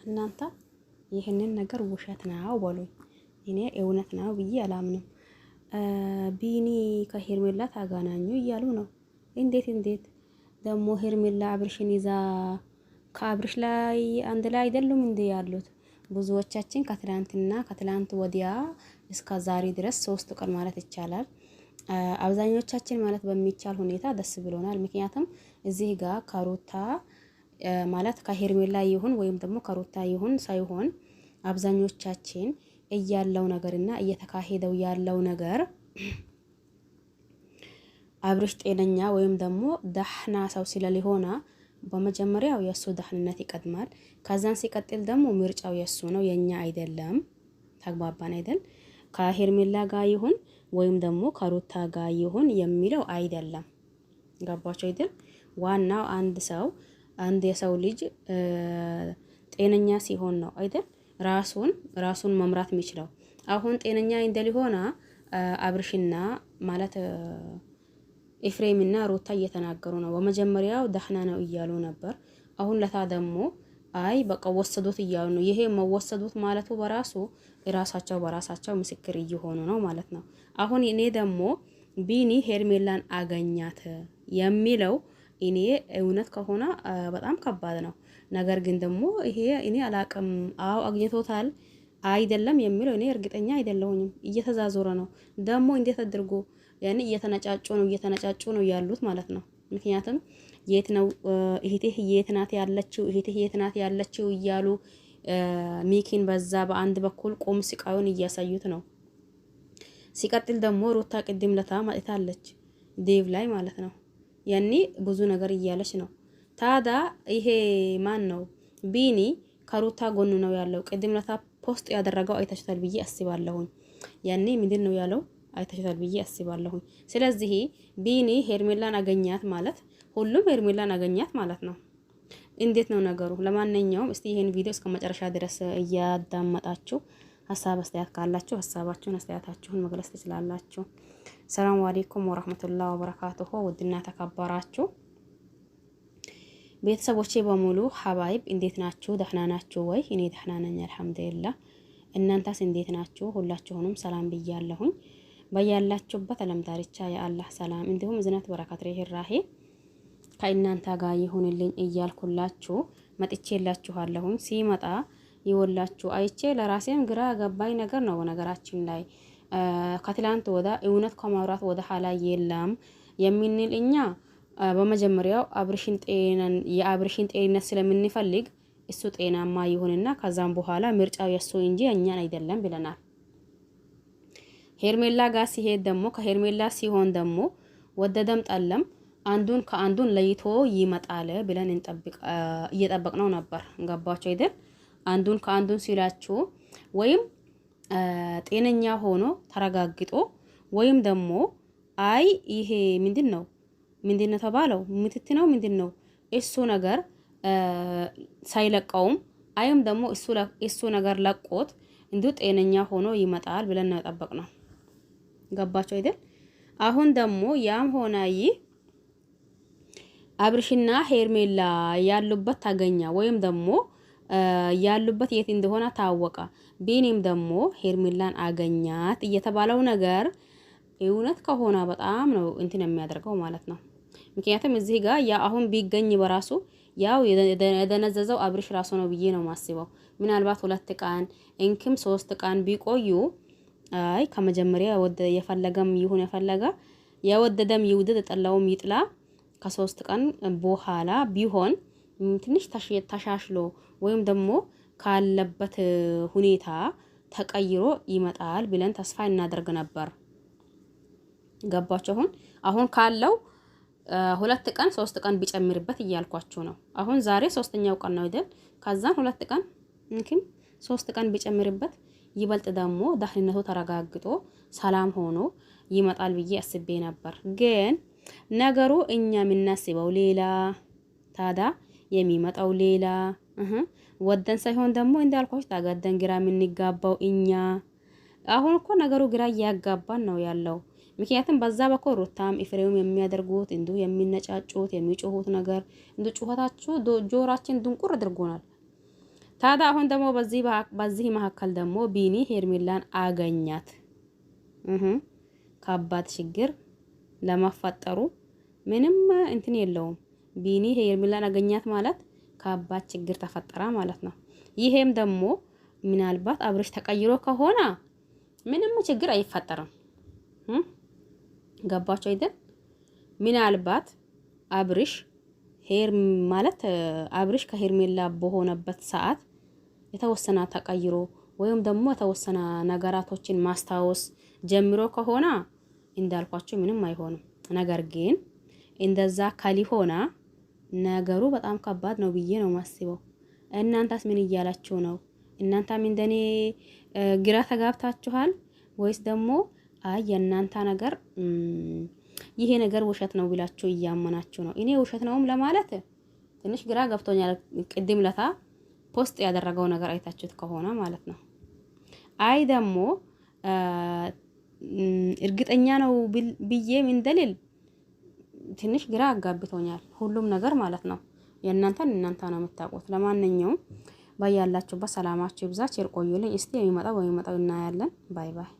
እናንተ ይህንን ነገር ውሸት ነው በሉኝ። እኔ እውነት ነው ብዬ አላምንም። ቢኒ ከሄርሜላ ታገናኙ እያሉ ነው። እንዴት ደግሞ ሄርሜላ አብርሽን ይዛ ከአብርሽ ላይ አንድ ላይ አይደሉም እንዴ ያሉት? ብዙዎቻችን ከትላንት ወዲያ እስከ ዛሬ ድረስ 3 ቀን ማለት ይቻላል አብዛኞቻችን ማለት በሚቻል ሁኔታ ደስ ብሎናል። ምክንያቱም እዚህ ጋር ከሩታ ማለት ከሄርሜላ ይሁን ወይም ደግሞ ከሩታ ይሁን ሳይሆን አብዛኞቻችን እያለው ነገርና እየተካሄደው ያለው ነገር አብርሽ ጤነኛ ወይም ደግሞ ደህና ሰው ስለሊሆና በመጀመሪያው የሱ ደህንነት ይቀድማል። ከዛን ሲቀጥል ደግሞ ምርጫው የሱ ነው የኛ አይደለም። ተግባባን አይደል? ከሄርሜላ ጋር ይሁን ወይም ደግሞ ከሩታ ጋር ይሁን የሚለው አይደለም። ገባችሁ አይደል? ዋናው አንድ የሰው ልጅ ጤነኛ ሲሆን ነው አይደል ራሱን መምራት የሚችለው። አሁን ጤነኛ እንደሊሆና አብርሽና ማለት ኤፍሬምና ሩታ እየተናገሩ ነው። በመጀመሪያው ደህና ነው እያሉ ነበር። አሁን ለታ ደግሞ አይ በቃ ወሰዱት እያሉ ነው። ይሄ መወሰዱት ማለቱ በራሱ በራሳቸው ምስክር እየሆኑ ነው ማለት ነው። አሁን እኔ ደግሞ ቢኒ ሄርሜላን አገኛት የሚለው እኔ እውነት ከሆነ በጣም ከባድ ነው። ነገር ግን ደግሞ ይሄ እኔ አላቅም። አው አግኝቶታል አይደለም የሚለው እኔ እርግጠኛ አይደለሁኝም። እየተዛዞረ ነው ደግሞ እንዴት አድርጎ ያኔ እየተነጫጩ ነው ያሉት ማለት ነው። ምክንያቱም የት ነው እህቴህ የት ናት ያለችው እያሉ ሚኪን በዛ በአንድ በኩል ቆም ስቃዩን እያሳዩት ነው። ሲቀጥል ደግሞ ሩታ ቅድም ለታ ማጥታለች ዴቭ ላይ ማለት ነው። ያኔ ብዙ ነገር እያለች ነው። ታዳ ይሄ ማን ነው ቢኒ ከሩታ ጎኑ ነው ያለው። ቅድም ለታ ፖስት ያደረገው አይታችኋል ብዬ አስባለሁኝ። ያኔ ምንድን ነው ያለው አይታችኋል ብዬ አስባለሁኝ። ስለዚህ ቢኒ ሄርሜላን አገኛት ማለት ሁሉም ሄርሜላን አገኛት ማለት ነው። እንዴት ነው ነገሩ? ለማንኛውም እስቲ ይሄን ቪዲዮ እስከ መጨረሻ ድረስ እያዳመጣችሁ ሀሳብ አስተያየት ካላችሁ ሀሳባችሁን አስተያየታችሁን መግለጽ ትችላላችሁ። ሰላም አለይኩም ወራህመቱላሂ ወበረካቱሁ። ውድና ተከበራችሁ ቤተሰቦቼ በሙሉ ሀባይብ እንዴት ናችሁ? ደህና ናችሁ ወይ? እኔ ደህና ነኝ አልሐምዱሊላህ። እናንተስ እንዴት ናችሁ? ሁላችሁንም ሰላም ብያለሁኝ። በያላችሁበት ዓለም ዳርቻ የአላህ ሰላም እንዲሁም እዝነት በረከት ርህራሄ ከእናንተ ጋር ይሁንልኝ እያልኩላችሁ መጥቼላችኋለሁኝ። ሲመጣ ይወላችሁ አይቼ ለራሴም ግራ ገባኝ ነገር ነው። በነገራችን ላይ ከትላንት ወዳ እውነት ከማውራት ወደ ኋላ የለም የሚንል እኛ በመጀመሪያው የአብርሽን ጤንነት ስለምንፈልግ እሱ ጤናማ ይሁንና ከዛም በኋላ ምርጫው የሱ እንጂ እኛን አይደለም ብለናል። ሄርሜላ ጋር ሲሄድ ደግሞ ከሄርሜላ ሲሆን ደግሞ ወደደም ጠለም አንዱን ከአንዱን ለይቶ ይመጣል ብለን እየጠበቅነው ነበር። ገባችሁ አይደል? አንዱን ከአንዱን ሲላችሁ ወይም ጤነኛ ሆኖ ተረጋግጦ ወይም ደግሞ አይ ይሄ ምንድነው ተባለው ምትት ነው ምንድነው እሱ ነገር ሳይለቀውም አይም ደግሞ እሱ ነገር ለቆት እንዱ ጤነኛ ሆኖ ይመጣል ብለን ነው የጠበቅነው። ገባችሁ አይደል? አሁን ደግሞ ያም ሆነ አብርሽና ሄርሜላ ያሉበት ታገኛ ወይም ደግሞ ያሉበት የት እንደሆነ ታወቀ። ቢኒም ደግሞ ሄርሜላን አገኛት እየተባለው ነገር እውነት ከሆነ በጣም ነው እንትን የሚያደርገው ማለት ነው። ምክንያቱም እዚህ ጋር ያ አሁን ቢገኝ በራሱ ያው የደነዘዘው አብርሽ ራሱ ነው ብዬ ነው ማስበው። ምናልባት 2 ቀን እንክም 3 ቀን ቢቆዩ አይ ከመጀመሪያ የፈለገም ይሁን የወደደም ይውደድ ጠላውም ይጥላ ከ3 ቀን በኋላ ቢሆን ትንሽ ተሻሽሎ ወይም ደግሞ ካለበት ሁኔታ ተቀይሮ ይመጣል ብለን ተስፋ እናደርግ ነበር። ገባችሁ? አሁን ካለው 2 ቀን 3 ቀን ቢጨምርበት እያልኳችሁ ነው። አሁን ዛሬ 3ኛው ቀን ነው አይደል? ከዛን 2 ቀን እንኪም 3 ቀን ቢጨምርበት ይበልጥ ደግሞ ደህንነቱ ተረጋግጦ ሰላም ሆኖ ይመጣል ብዬ አስቤ ነበር። ግን ነገሩ እኛ የምናስበው ሌላ ታዳ የሚመጣው ሌላ ወደን ሳይሆን ደግሞ እንዳልኳችሁ ታገደን ግራ የምንጋባው እኛ። አሁን እኮ ነገሩ ግራ እያጋባን ነው ያለው። ምክንያቱም በዛ በኩል ሩታም ኤፍሬም የሚያደርጉት እንዱ የሚነጫጩት የሚጮሁት ነገር እንዱ ጩኸታችሁ ጆራችን ድንቁር አድርጎናል። ታዲያ አሁን ደግሞ በዚህ መካከል ደግሞ ቢኒ ሄርሜላን አገኛት። ከባድ ችግር ለማፈጠሩ ምንም እንትን የለውም። ቢኒ ሄርሜላን አገኛት ማለት ከባድ ችግር ተፈጠረ ማለት ነው። ይሄም ደግሞ ምናልባት አብርሽ ተቀይሮ ከሆነ ምንም ችግር አይፈጠርም። ገባችሁ አይደል? ምናልባት አብርሽ አብርሽ ከሄርሜላ በሆነበት ሰዓት የተወሰነ ተቀይሮ ወይም ደግሞ የተወሰነ ነገራቶችን ማስታወስ ጀምሮ ከሆነ እንዳልኳችሁ ምንም አይሆንም። ነገር ግን እንደዛ ካልሆነ ነገሩ በጣም ከባድ ነው ብዬ ነው ማስበው። እናንተስ ምን እያላችሁ ነው? እናንተም እንደኔ ግራ ተጋብታችኋል ወይስ ደግሞ አይ የእናንተ ነገር ይሄ ነገር ውሸት ነው ብላችሁ እያመናችሁ ነው? እኔ ውሸት ነውም ለማለት ትንሽ ግራ ገብቶኛል። ቅድም ለታ ፖስት ያደረገው ነገር አይታችሁት ከሆነ ማለት ነው። አይ ደግሞ እርግጠኛ ነው ብዬ ምን ደሊል ትንሽ ግራ አጋብቶኛል ሁሉም ነገር ማለት ነው። እናንተ ነው የምታውቁት። ለማንኛውም ባያላችሁበት ሰላማችሁ ይብዛ። ቸር ቆዩልኝ። እስቲ የሚመጣው እናያለን። ባይ ባይ።